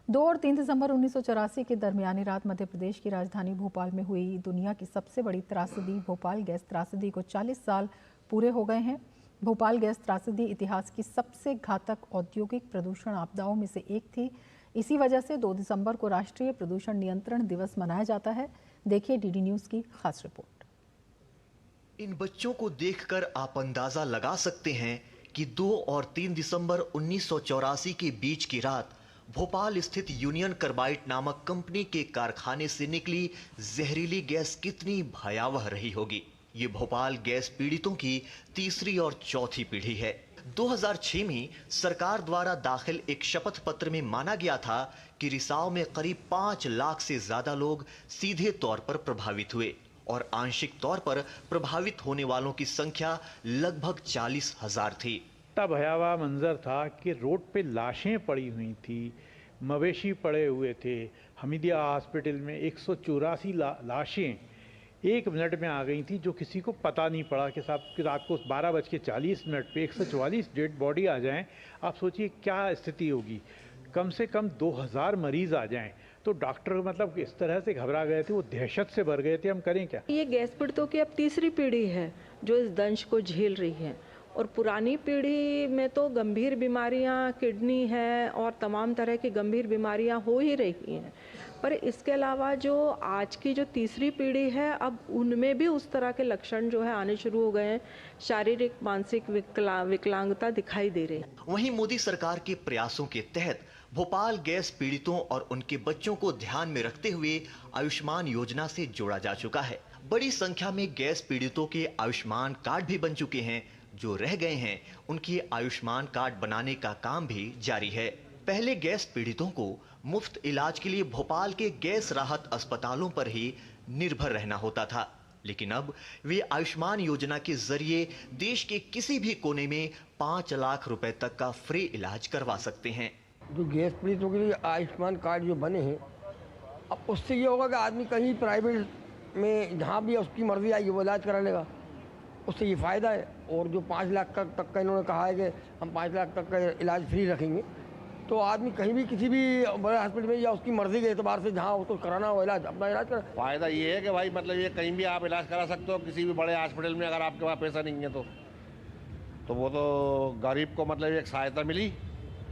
2 और 3 दिसंबर 1984 के दरमियानी रात मध्य प्रदेश की राजधानी भोपाल में हुई दुनिया की सबसे बड़ी त्रासदी भोपाल गैस त्रासदी को 40 साल पूरे हो गए हैं। भोपाल गैस त्रासदी इतिहास की सबसे घातक औद्योगिक प्रदूषण आपदाओं में से एक थी। इसी वजह से 2 दिसंबर को राष्ट्रीय प्रदूषण नियंत्रण दिवस मनाया जाता है। देखिए डीडी न्यूज की खास रिपोर्ट। इन बच्चों को देखकर आप अंदाजा लगा सकते हैं कि 2 और 3 दिसंबर 1984 के बीच की रात भोपाल स्थित यूनियन कार्बाइड नामक कंपनी के कारखाने से निकली जहरीली गैस कितनी भयावह रही होगी। ये भोपाल गैस पीड़ितों की तीसरी और चौथी पीढ़ी है। 2006 में सरकार द्वारा दाखिल एक शपथ पत्र में माना गया था कि रिसाव में करीब 5 लाख से ज्यादा लोग सीधे तौर पर प्रभावित हुए और आंशिक तौर पर प्रभावित होने वालों की संख्या लगभग 40,000 थी। इतना भयावह मंजर था कि रोड पे लाशें पड़ी हुई थी, मवेशी पड़े हुए थे। हमीदिया हॉस्पिटल में 184 लाशें 1 मिनट में आ गई थी, जो किसी को पता नहीं पड़ा कि साहब कि रात को 12:40 पे 144 डेड बॉडी आ जाएं। आप सोचिए क्या स्थिति होगी। कम से कम 2000 मरीज आ जाएं तो डॉक्टर मतलब इस तरह से घबरा गए थे, वो दहशत से भर गए थे, हम करें क्या। ये गैस पीड़ितों की अब तीसरी पीढ़ी है जो इस दंश को झेल रही है और पुरानी पीढ़ी में तो गंभीर बीमारियां, किडनी है और तमाम तरह की गंभीर बीमारियां हो ही रही हैं। पर इसके अलावा जो आज की जो तीसरी पीढ़ी है, अब उनमें भी उस तरह के लक्षण जो है आने शुरू हो गए हैं। शारीरिक मानसिक विकलांगता दिखाई दे रही है। वहीं मोदी सरकार के प्रयासों के तहत भोपाल गैस पीड़ितों और उनके बच्चों को ध्यान में रखते हुए आयुष्मान योजना से जोड़ा जा चुका है। बड़ी संख्या में गैस पीड़ितों के आयुष्मान कार्ड भी बन चुके हैं। जो रह गए हैं उनके आयुष्मान कार्ड बनाने का काम भी जारी है। पहले गैस पीड़ितों को मुफ्त इलाज के लिए भोपाल के गैस राहत अस्पतालों पर ही निर्भर रहना होता था, लेकिन अब वे आयुष्मान योजना के जरिए देश के किसी भी कोने में 5 लाख रुपए तक का फ्री इलाज करवा सकते हैं। जो गैस पीड़ितों के लिए आयुष्मान कार्ड जो बने हैं, अब उससे ये होगा कि आदमी कहीं प्राइवेट में जहाँ भी उसकी मर्जी आएगी वो इलाज करा लेगा, उससे ये फ़ायदा है। और जो 5 लाख तक का इन्होंने कहा है कि हम 5 लाख तक का इलाज फ्री रखेंगे, तो आदमी कहीं भी किसी भी बड़े हॉस्पिटल में या उसकी मर्जी के एतबार से जहाँ उसको कराना हो इलाज, अपना इलाज करा। फ़ायदा ये है कि भाई मतलब ये कहीं भी आप इलाज करा सकते हो किसी भी बड़े हॉस्पिटल में। अगर आपके पास पैसा नहीं है तो वो तो गरीब को मतलब एक सहायता मिली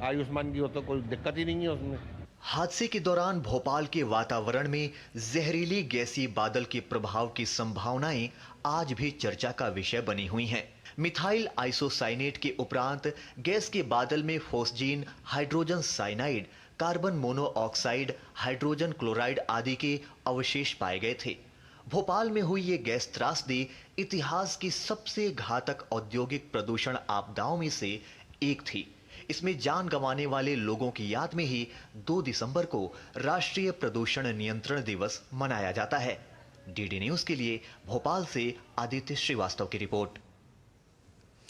आयुष्मान की, हो तो कोई दिक्कत ही नहीं है उसमें। हादसे के दौरान भोपाल के वातावरण में जहरीली गैसीय बादल के प्रभाव की संभावनाएं आज भी चर्चा का विषय बनी हुई हैं। मिथाइल आइसोसाइनेट के उपरांत गैस के बादल में phosgene, hydrogen cyanide, carbon monoxide, hydrogen chloride आदि के अवशेष पाए गए थे। भोपाल में हुई ये गैस त्रासदी इतिहास की सबसे घातक औद्योगिक प्रदूषण आपदाओं में से एक थी। इसमें जान गंवाने वाले लोगों की याद में ही 2 दिसंबर को राष्ट्रीय प्रदूषण नियंत्रण दिवस मनाया जाता है। डीडी न्यूज के लिए भोपाल से आदित्य श्रीवास्तव की रिपोर्ट।